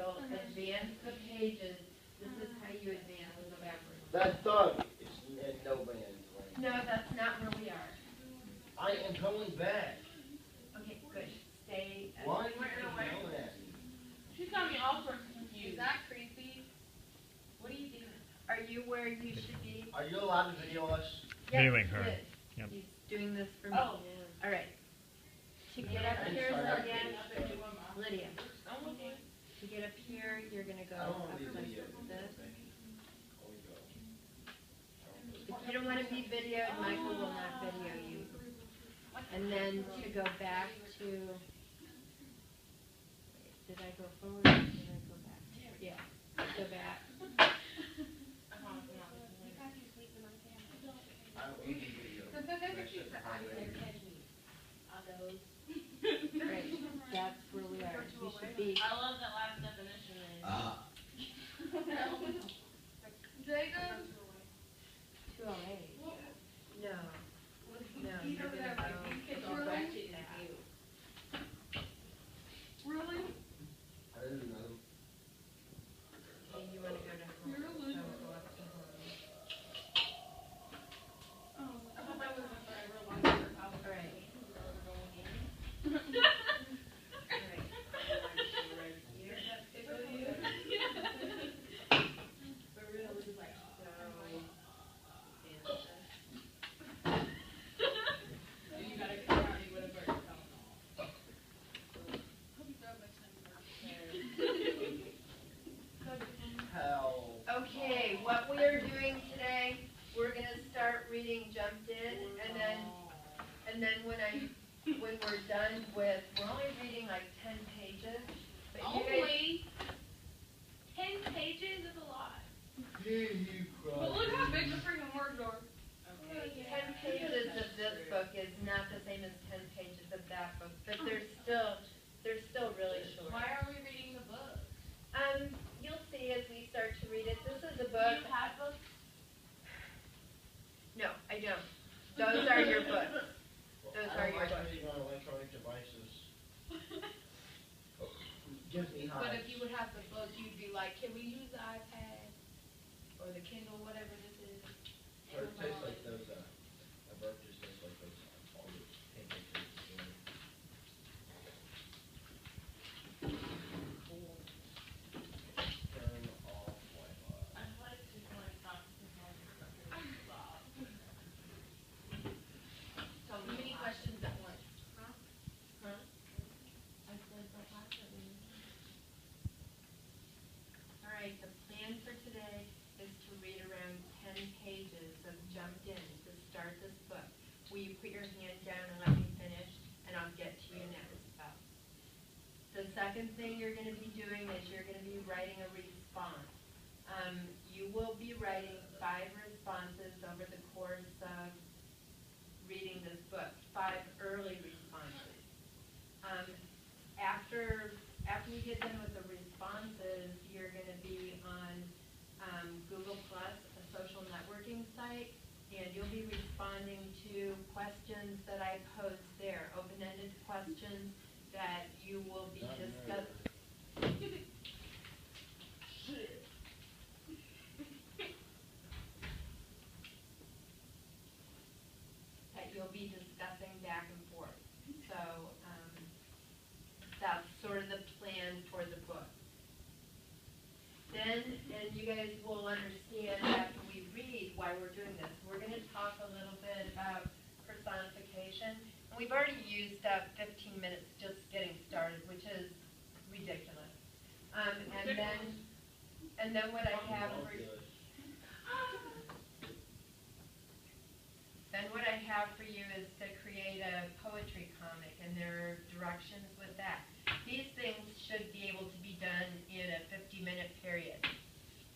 you'll advance the pages. This is how you advance and go backwards. That dog is in no man's land. No, that's not where we are. I am going back. Okay, good. Stay. Why are you yelling at me? She's got me all sorts of confused. Is that creepy? What are you doing? Are you where you should be? Are you allowed to video us? Yes, Videoing her. good. Yep. He's doing this for me. Oh. All right. To get up here, Lydia. To get up here, you're gonna go I don't up want to be like video. this. If you don't want to be videoed, Michael will not video you. And then to go back to. Wait, did I go forward? Or did I go back? Yeah. Go back. I don't need to video. Right. That's where we are. You should be. I love that last definition. Jacob? 208. No. No, you're gonna go back to that. Really? I didn't know. Okay, you wanna go to home. You're a loser. So go up to home. Oh. I thought that was a forever long term house. All right. All All right. Right here. But really, so, You gotta come out with a bird coming Hell. okay, what we are doing today, we're gonna start reading Jumped In, and then when we're done with, we're only reading like 10 pages, but you guys, Only 10 pages is a lot. Hear you But cry. look how big the freaking words are. okay, 10 pages of this book is not the same as 10 pages of that book, but they're still really short. Why are we reading the book? You'll see as we start to read it. This is a Do book. you have books? No, I don't. Those are your books. Those are I your don't like books. reading on electronic devices. Gives me But hives. if you would have the book, you'd be like, can we use the iPad? Or the Kindle, whatever this is? Or it tastes like those, my burp just tastes like those, all the pancake tastes together. Turn off Wi-Fi. I'd like to join How many questions at once? Huh? I said the password. All right, the plan for today is to read around 10 pages of Jumped In to start this book. Will you put your hand down and let me finish, and I'll get to you next. The second thing you're going to be doing is you're going to be writing a response. You will be writing 5 responses over the course of reading this book, 5 early responses. After you get done with the responses, you're going to be on Google Plus, a social networking site, and you'll be responding to questions that I pose there, open-ended questions that you will be discussing. That you'll be discussing back and forth. So that's sort of the plan for the book. Then, and you guys will understand after we read why we're doing this, we're going to talk a little bit about personification. And we've already used up 15 minutes just getting started, which is ridiculous. And then what I have for you. Then what I have for you is to create a poetry comic, and there are directions with that. These things should be able to be done in a 50-minute period.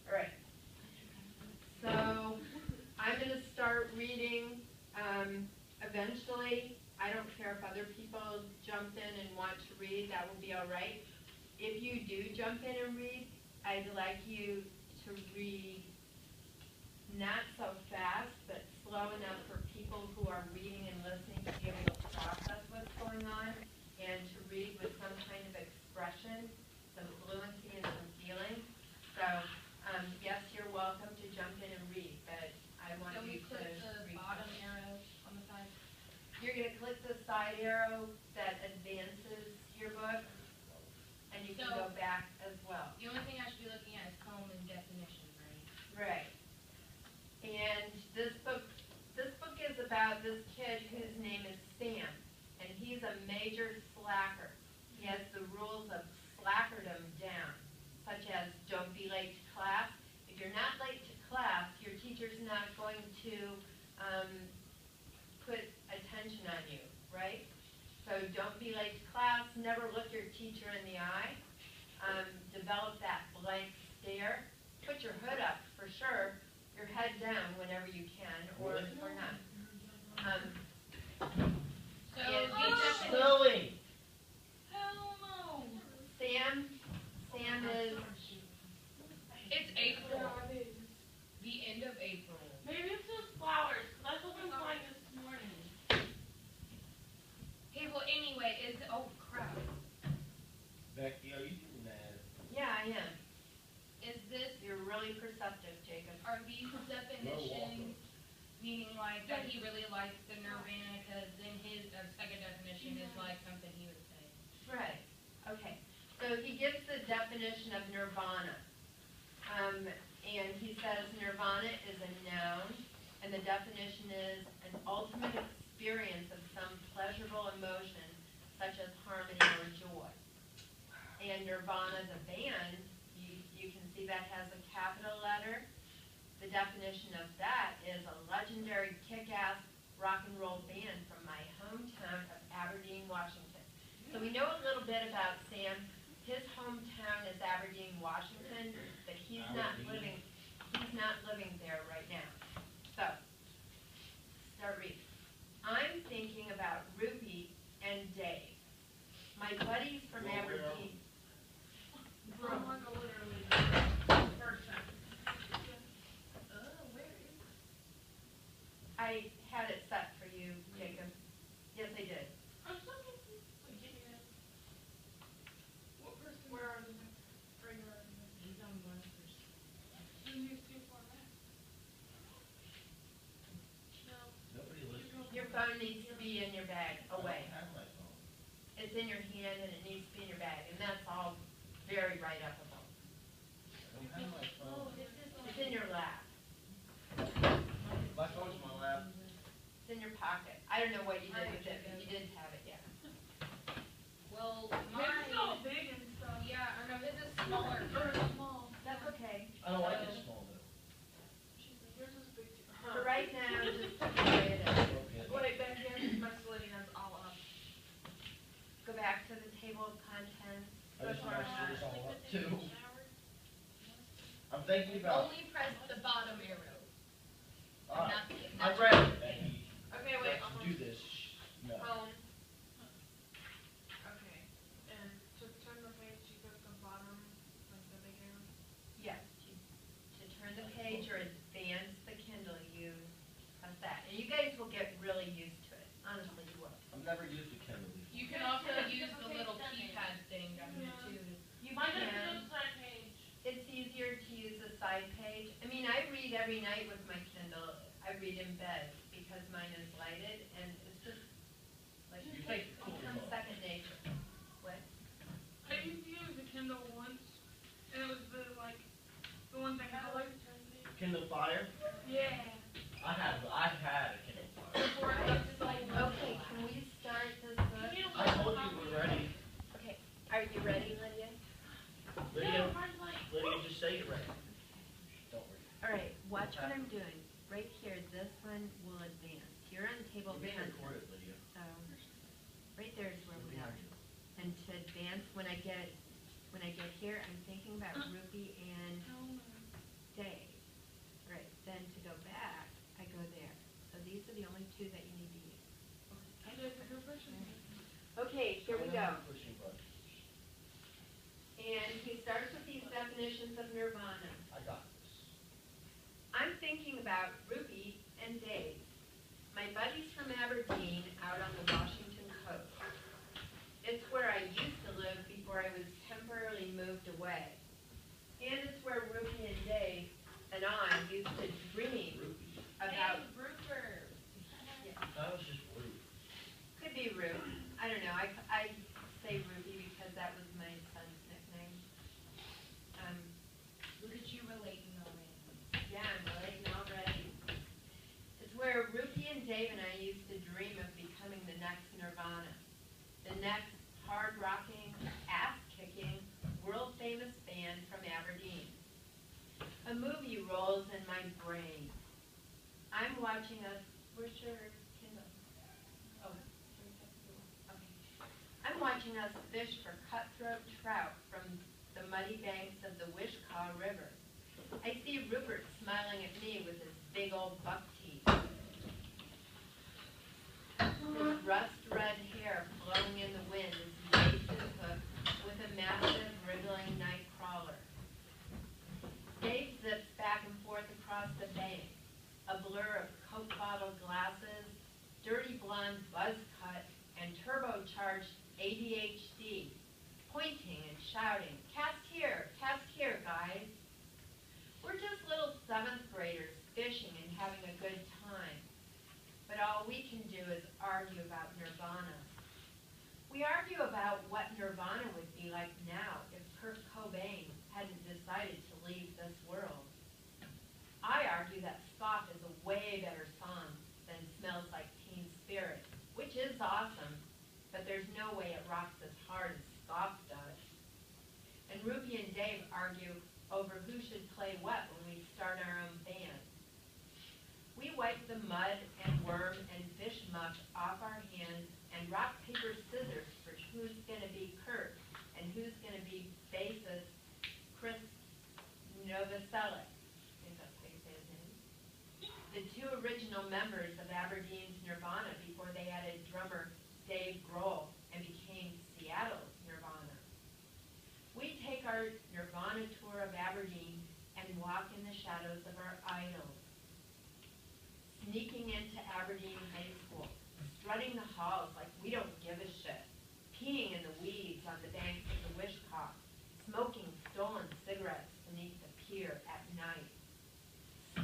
All right. So I'm going to start reading. Eventually, I don't care if other people jump in and want to read. That will be all right. If you do jump in and read, I'd like you to read not so fast, but slow enough for people who are reading and listening to be able to process what's going on, and to read with some kind of expression, some fluency and some have this kid whose name is Sam, and he's a major slacker. He has the rules of slackerdom down, such as don't be late to class. If you're not late to class, your teacher's not going to put attention on you, right? So don't be late to class, never look your teacher in the eye, develop that blank stare, put your hood up for sure, your head down whenever you can, or not. So And the definition, Snowing. Hell no. Sam is, it's April, the end of April. Maybe it's just flowers. That's what I'm flying this morning. Okay, well, anyway, oh crap. Becky, are you getting mad? yeah, I am. Is this, You're really perceptive, Jacob. are these definitions, meaning like that he really likes the Nirvana, because then his second definition is like something he would say. Right, okay. So he gives the definition of nirvana. And he says nirvana is a noun, and the definition is an ultimate experience of some pleasurable emotion, such as harmony or joy. And Nirvana, the band, you can see that has a capital letter. The definition of that is a legendary kick-ass rock and roll band from my hometown of Aberdeen, Washington. So we know a little bit about Sam. His hometown is Aberdeen, Washington, but he's not living there right now. So, start reading. I'm thinking about Ruby and Dave, my buddies from Aberdeen. I'm like a literally person. I had it set for you, Jacob. Yes, I did. I'm so confused. Wait, give me that. What person? Where are they? Where you are? He's on 1%. You use two format. No. Nobody listens. Your phone needs to be in your bag, away. I don't have my phone. It's in your hand and it needs to be in your bag, and that's all very right-upable. I don't have my phone. It's in your lap. My phone's in my lap. It's in your pocket. I don't know what you did with it, but you didn't have it yet. Well, It's so mine, big and stuff. yeah, I know his is smaller. Or small. That's okay. I don't like it small though. She's like, yours is big too. For right now, just put it the way it is. Okay. Wait, back here, my slitting is all up. Go back to the table of contents. I just want to see this all up too. Shower. I'm thinking about. Only press the bottom arrow. Ah, Not the- I'm ready. Becky, Okay, wait, let's I'm do this. No. Home. Okay, and to turn the page, you go to the bottom, like the big arrow. Yes, to turn the page or advance the Kindle, you press that. And you guys will get really used to it. Honestly, you will. I've never used a Kindle before. You can also use the little keypad thing down here too. You Mine doesn't can. go to that page. It's easier to use a side page. I mean, I read every night with my Kindle. I read in bed because mine is lighted, and it's just like You it take the cool becomes phone. second nature. What? I used to use the Kindle once, and it was the one thing I like. Kindle Fire? Yeah. I had a Kindle Fire. Before it was just like. Okay, can we start this book? I told you we're ready. Okay, are you ready, Lydia? Lydia, No, mine's like. Lydia, just say you're ready. Don't worry. All right, watch what I'm doing. Right here, this one will advance. You're on the table of We're being contents. recorded, Lydia. So, right there is where We're we being are. recorded. And to advance, when I get here, I'm thinking about Ruby and Dave. Right, then to go back, I go there. So these are the only two that you need to use. Okay, here we go. Pushing buttons. And he starts with these definitions of nirvana. I got this. I'm thinking about Ruby and Dave, my buddies from Aberdeen out on the Washington coast. It's where I used to live before I was temporarily moved away. And it's where Ruby and Dave and I used to dream Ruby. about. Rupert. That was just rude. Could be Ruby. I don't know. I say Ruby because that was my son's nickname. Look at you relating already. Yeah, I'm relating already. It's where Ruby and Dave and I used next hard-rocking, ass-kicking, world-famous band from Aberdeen. A movie rolls in my brain. I'm watching us, where's your Kindle? Oh, okay. I'm watching us fish for cutthroat trout from the muddy banks of the Wishkah River. I see Rupert smiling at me with his big old buck teeth. His rust-red hair blowing in the wind as he waves his hook with a massive, wriggling night crawler. Dave zips back and forth across the bank, a blur of Coke bottle glasses, dirty blonde buzz cut, and turbocharged ADHD, pointing and shouting, cast here, guys. We're just little 7th graders fishing and having a good time. But all we can do is argue about Nirvana. We argue about what Nirvana would be like now if Kurt Cobain hadn't decided to leave this world. I argue that Stop is a way better song than Smells Like Teen Spirit, which is awesome, but there's no way it rocks as hard as Stop does. And Ruby and Dave argue over who should play what when we start our own band. We wipe the mud and worm and fish muck off our hands and rock, paper, scissors for who's going to be Kurt and who's going to be bassist Chris Novoselic. I think that's how you say his name. The 2 original members of Aberdeen's Nirvana before they added drummer Dave Grohl and became Seattle's Nirvana. We take our Nirvana tour of Aberdeen and walk in the shadows of our idols. Sneaking into Aberdeen High School, strutting the halls like we don't give a shit, peeing in the weeds on the banks of the Wishkah, smoking stolen cigarettes beneath the pier at night,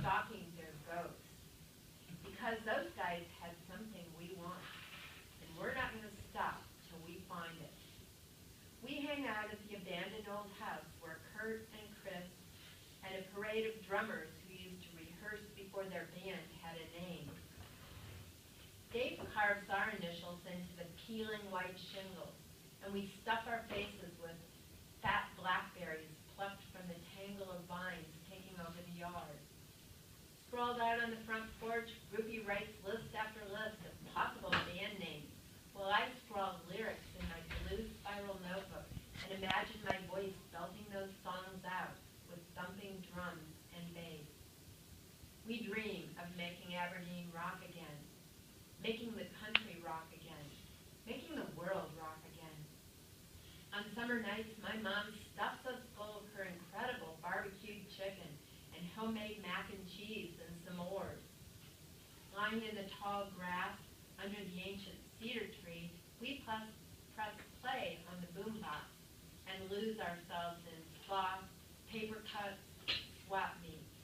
stalking their ghosts. Because those guys had something we want, and we're not going to stop till we find it. We hang out at the abandoned old house where Kurt and Chris and a parade of drummers who used to rehearse before their band had a name. Dave carves our initials into the peeling white shingles, and we stuff our faces with fat blackberries plucked from the tangle of vines taking over the yard. Sprawled out on the front porch, Ruby writes list after list of possible band names, while I scrawl lyrics in my blue spiral notebook and imagine my voice belting those songs out with thumping drums and bass. We dream of making Aberdeen rock again, making the country rock again, making the world rock again. On summer nights, my mom stuffs us full of her incredible barbecued chicken and homemade mac and cheese and s'mores. Lying in the tall grass under the ancient cedar tree, we press play on the boombox and lose ourselves in sloth, paper cuts, swap meets.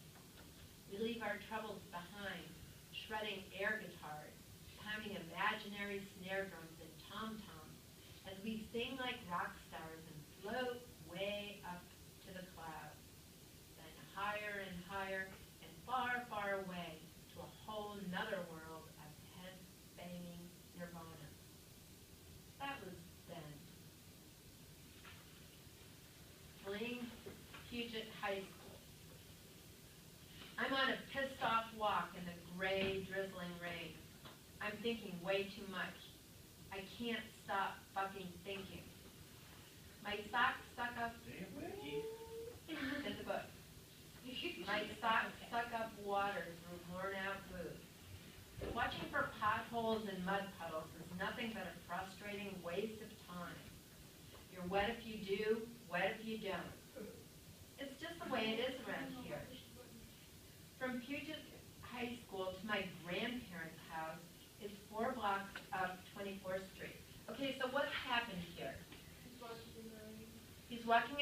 We leave our troubles behind, shredding air guitars, pounding imaginary snare drums and tom-toms as we sing like rock stars and float way up to the clouds, then higher and higher and far, far away to a whole nother world of head-banging Nirvana. That was then. Fleeing Puget High School. I'm on a pissed-off walk in the gray, drizzling rain. I'm thinking way too much. I can't stop fucking thinking. My socks suck up... Damn, Becky. It's a book. My socks suck up water through worn-out boots. Watching for potholes and mud puddles is nothing but a frustrating waste of time. You're wet if you do, wet if you don't. It's just the way it is around here. From Puget High School to my grandparents' house is 4 blocks up 24th Street. Okay, so what's happened here? He's watching the rain. He's walking in